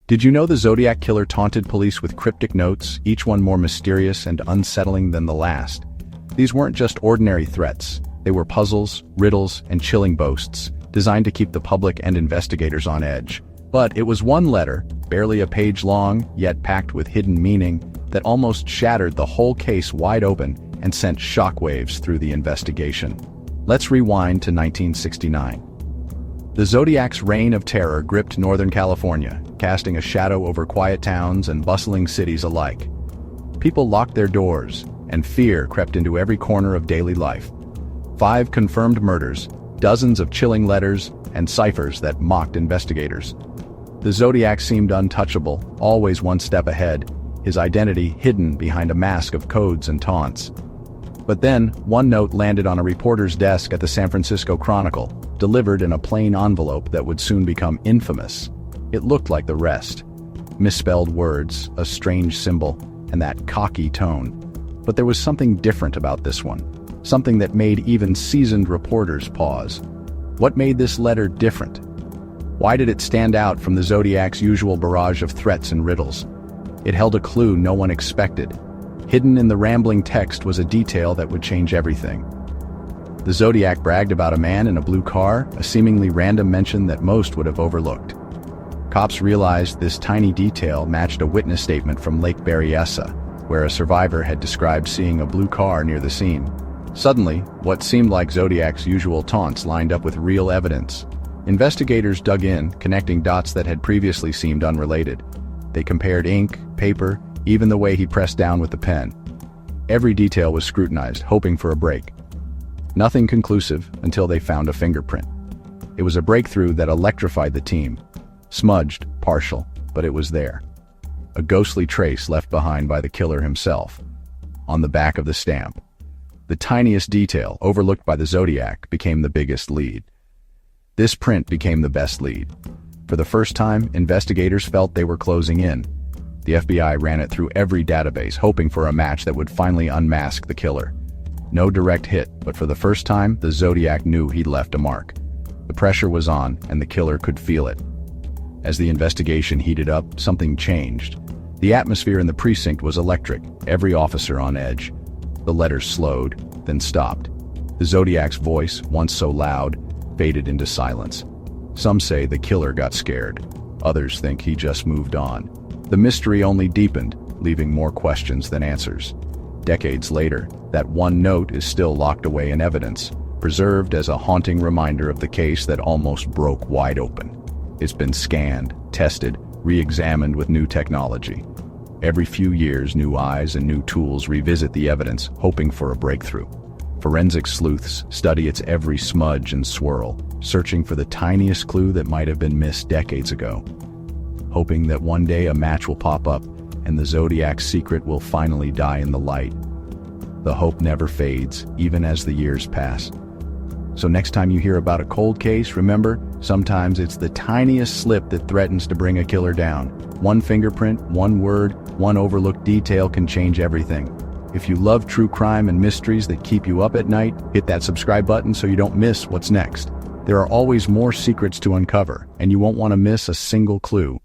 Did you know the Zodiac Killer taunted police with cryptic notes, each one more mysterious and unsettling than the last? These weren't just ordinary threats. They were puzzles, riddles, and chilling boasts, designed to keep the public and investigators on edge. But it was one letter, barely a page long, yet packed with hidden meaning, that almost shattered the whole case wide open and sent shockwaves through the investigation. Let's rewind to 1969. The Zodiac's reign of terror gripped Northern California, casting a shadow over quiet towns and bustling cities alike. People locked their doors, and fear crept into every corner of daily life. 5 confirmed murders, dozens of chilling letters, and ciphers that mocked investigators. The Zodiac seemed untouchable, always one step ahead, his identity hidden behind a mask of codes and taunts. But then, one note landed on a reporter's desk at the San Francisco Chronicle, delivered in a plain envelope that would soon become infamous. It looked like the rest. Misspelled words, a strange symbol, and that cocky tone. But there was something different about this one, something that made even seasoned reporters pause. What made this letter different? Why did it stand out from the Zodiac's usual barrage of threats and riddles? It held a clue no one expected. Hidden in the rambling text was a detail that would change everything. The Zodiac bragged about a man in a blue car, a seemingly random mention that most would have overlooked. Cops realized this tiny detail matched a witness statement from Lake Berryessa, where a survivor had described seeing a blue car near the scene. Suddenly, what seemed like Zodiac's usual taunts lined up with real evidence. Investigators dug in, connecting dots that had previously seemed unrelated. They compared ink, paper, even the way he pressed down with the pen. Every detail was scrutinized, hoping for a break. Nothing conclusive until they found a fingerprint. It was a breakthrough that electrified the team. Smudged, partial, but it was there. A ghostly trace left behind by the killer himself. On the back of the stamp. The tiniest detail, overlooked by the Zodiac, became the biggest lead. This print became the best lead. For the first time, investigators felt they were closing in. The FBI ran it through every database, hoping for a match that would finally unmask the killer. No direct hit, but for the first time, the Zodiac knew he'd left a mark. The pressure was on, and the killer could feel it. As the investigation heated up, something changed. The atmosphere in the precinct was electric, every officer on edge. The letters slowed, then stopped. The Zodiac's voice, once so loud, faded into silence. Some say the killer got scared. Others think he just moved on. The mystery only deepened, leaving more questions than answers. Decades later, that one note is still locked away in evidence, preserved as a haunting reminder of the case that almost broke wide open. It's been scanned, tested, re-examined with new technology. Every few years, new eyes and new tools revisit the evidence, hoping for a breakthrough. Forensic sleuths study its every smudge and swirl, searching for the tiniest clue that might have been missed decades ago. Hoping that one day a match will pop up and the Zodiac's secret will finally die in the light. The hope never fades, even as the years pass. So next time you hear about a cold case, remember, sometimes it's the tiniest slip that threatens to bring a killer down. One fingerprint, one word, one overlooked detail can change everything. If you love true crime and mysteries that keep you up at night, hit that subscribe button so you don't miss what's next. There are always more secrets to uncover, and you won't want to miss a single clue.